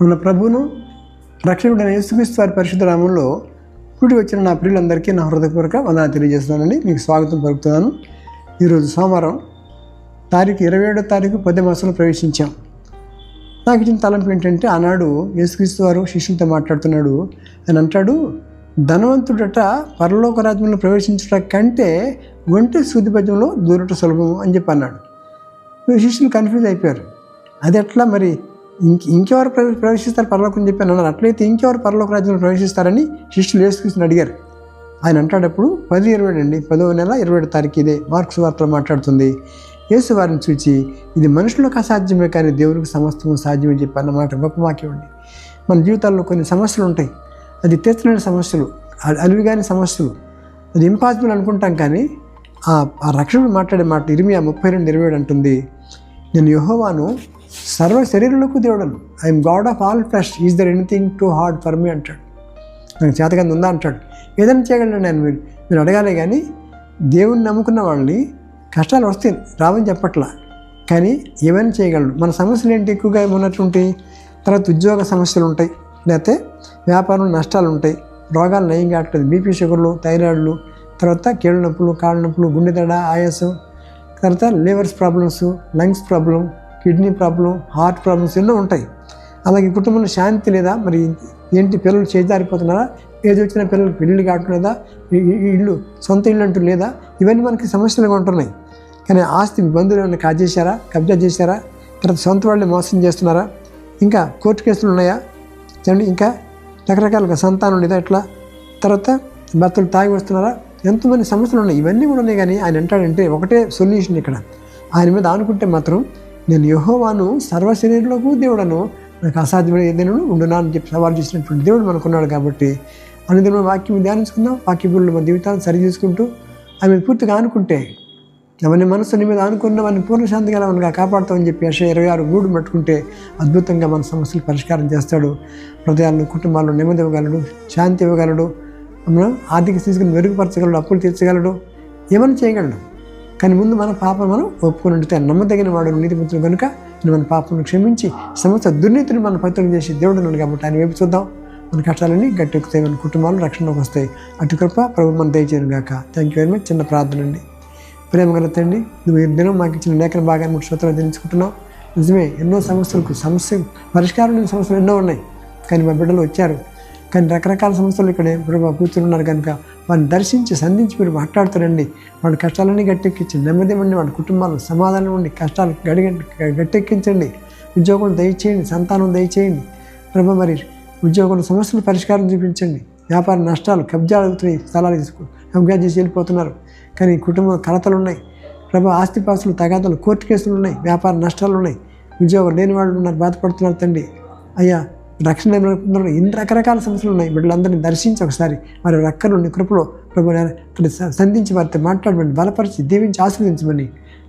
మన ప్రభువును రక్షకుడైన యేసుక్రీస్తు వారి పరిశుద్ధ నామములో కూడి వచ్చిన నా ప్రియులందరికీ నా హృదయపూర్వక వందనాలు తెలియజేస్తున్నానండి. మీకు స్వాగతం పలుకుతున్నాను. ఈరోజు సోమవారం తారీఖు 27వ తారీఖు 10వ మాసంలో ప్రవేశించాం. నాకు ఇచ్చిన తలంపు ఏంటంటే, ఆనాడు యేసుక్రీస్తు వారు శిష్యులతో మాట్లాడుతున్నాడు. ఆయన అంటాడు, ధనవంతుడట పరలోక రాజ్యంలో ప్రవేశించడం కంటే ఒంటె సూదిపద్యంలో దూరట సులభం అని చెప్పి అన్నాడు. శిష్యులు కన్ఫ్యూజ్ అయిపోయారు. అది ఎట్లా మరి ఇంకెవరు ప్రవేశిస్తారు పరలోకం చెప్పి అన్నారు. అట్లయితే ఇంకెవరు పరలోక రాజ్యంలో ప్రవేశిస్తారని శిష్యులు యేసుక్రీస్తుని అడిగారు. ఆయన అంటాడప్పుడు 10:20 అండి, 10వ నెల 27వ తారీఖు. ఇదే మార్క్స్ వార్తలో మాట్లాడుతుంది. యేసు వారిని చూచి, ఇది మనుషులకు అసాధ్యమే కానీ దేవునికి సమస్తము సాధ్యమని చెప్పి అన్నమాట. గొప్ప వాక్యం అండి. మన జీవితాల్లో కొన్ని సమస్యలు ఉంటాయి, అది తీర్చలేని సమస్యలు, అలివి కాని సమస్యలు, అది ఇంపాసిబుల్ అనుకుంటాం. కానీ ఆ రక్షకుడు మాట్లాడే మాట ఇర్మియా 32:27 అంటుంది, నేను యెహోవాను సర్వ శరీరులకు దేవుడను, I am God of all flesh, is there anything too hard for me అంటాడు. నాకు చేతకంది ఉందా అంటాడు. ఏదైనా చేయగలను నేను, మీరు అడగాలే. కానీ దేవుణ్ణి నమ్ముకున్న వాళ్ళని కష్టాలు వస్తాయి, రావని చెప్పట్లా, కానీ ఏమైనా చేయగలడు. మన సమస్యలు ఏంటి? ఎక్కువగా ఉన్నటువంటి తర్వాత ఉద్యోగ సమస్యలు ఉంటాయి, లేకపోతే వ్యాపారం నష్టాలు ఉంటాయి, రోగాలు నయం కావట్లేదు, బీపీ షుగర్లు, థైరాయిడ్లు, తర్వాత కీళ్ళ నొప్పులు, కాళ్ళ నొప్పులు, గుండె దడ, ఆయాసం, తర్వాత levers problems, lungs problem, kidney problem, heart problems ఎన్నో ఉంటాయి. అలాగే కుటుంబంలో శాంతి లేదా, మరి ఏంటి పిల్లలు చేజారిపోతున్నారా, ఏది వచ్చిన పిల్లలకు పెళ్ళిళ్ళు కావట్లేదా, ఇల్లు సొంత ఇల్లు అంటూ లేదా, ఇవన్నీ మనకి సమస్యలుగా ఉంటున్నాయి. కానీ ఆస్తి బంధువులు ఏమైనా కాజేశారా, కబ్జా చేశారా, తర్వాత సొంత వాళ్ళని మోసం చేస్తున్నారా, ఇంకా కోర్టు కేసులు ఉన్నాయా చూడండి, ఇంకా రకరకాలుగా సంతానం లేదా, ఇట్లా తర్వాత భర్తలు తాగి వస్తున్నారా, ఎంతోమంది సమస్యలు ఉన్నాయి. ఇవన్నీ కూడా ఉన్నాయి. కానీ ఆయన అంటాడంటే ఒకటే సొల్యూషన్ ఇక్కడ, ఆయన మీద ఆనుకుంటే మాత్రం, నేను యెహోవాను సర్వ శరీరులకు దేవుడను, నాకు అసాధ్యమైన ఏదైనా ఉండునా అని చెప్పి సవాల్ చేసినటువంటి దేవుడు మనకున్నాడు. కాబట్టి అనుదిన వాక్యం ధ్యానించుకుందాం. వాక్యబుల్లో మన జీవితాన్ని సరి చేసుకుంటూ ఆమె పూర్తిగా ఆనుకుంటే, అవన్నీ మనసు నీ మీద ఆనుకున్న వాడిని పూర్ణశాంతిగా మనగా కాపాడుతామని చెప్పి యెషయా 26:3 పట్టుకుంటే అద్భుతంగా మన సమస్యలు పరిష్కారం చేస్తాడు. హృదయాలను, కుటుంబాల్లో నెమ్మది ఇవ్వగలడు, శాంతి ఇవ్వగలడు, ఆర్థిక స్థితిని మెరుగుపరచగలడు, అప్పులు తీర్చగలడు, ఏమైనా చేయగలడు. కానీ ముందు మన పాపం మనం ఒప్పుకొని ఉంటే, నమ్మదగిన వాడు నీతిమంతుడు కనుక మన పాపను క్షమించి సమస్త దుర్నీతిని మనం పవిత్రం చేసి దేవుడు ఉన్నాడు. కాబట్టి ఆయన వైపు చూద్దాం. మన కష్టాలన్నీ గట్టెక్కుతాయి, మన కుటుంబాలు రక్షణలోకి వస్తాయి. అటు కృప ప్రభు మన దయచేయను గాక. Thank you very much. చిన్న ప్రార్థన అండి. ప్రేమ గల తండ్రి, నువ్వు ఈ దినం మాకు ఇచ్చిన లేఖన భాగాన్ని మూడు శ్రోతలు తెలుసుకుంటున్నావు. నిజమే, ఎన్నో సమస్యలకు పరిష్కారం లేని సమస్యలు ఎన్నో ఉన్నాయి. కానీ మా బిడ్డలు వచ్చారు, కానీ రకరకాల సమస్యలు ఇక్కడ ప్రభు కూర్చున్నారు కనుక వారిని దర్శించి సంధించి మీరు మాట్లాడుతారండి. వాళ్ళ కష్టాలన్నీ గట్టెక్కించి నెమ్మది ఇవ్వండి, వాళ్ళ కుటుంబాలు సమాధానం ఉండి కష్టాలు గట్టెక్కించండి. ఉద్యోగం దయచేయండి, సంతానం దయచేయండి ప్రభు. మరి ఉద్యోగుల సమస్యలు పరిష్కారం చూపించండి. వ్యాపార నష్టాలు, కబ్జాలు అవుతున్నాయి, స్థలాలు కబ్జా చేసి వెళ్ళిపోతున్నారు. కానీ కుటుంబం కలతలు ఉన్నాయి ప్రభు, ఆస్తిపాస్తులు, తగాదాలు, కోర్టు కేసులు ఉన్నాయి, వ్యాపార నష్టాలు ఉన్నాయి, ఉద్యోగం లేని వాళ్ళు ఉన్నారు, బాధపడుతున్నారు తండ్రి. అయ్యా, రక్షణ ఎన్ని రకరకాల సమస్యలు ఉన్నాయి. బిడ్డలందరినీ దర్శించి ఒకసారి వారి రక్కను నీ కృపలో ప్రభు సంధించి వారితో మాట్లాడమని, బలపరిచి దీవించి ఆశీర్వదించమని,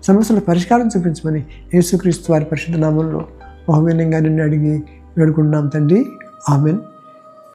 సమస్యల పరిష్కారం చూపించమని యేసుక్రీస్తు వారి పరిశుద్ధ నామంలో బహువినంగా నిన్ను అడిగి వేడుకుంటున్నాం తండ్రి. ఆమెన్.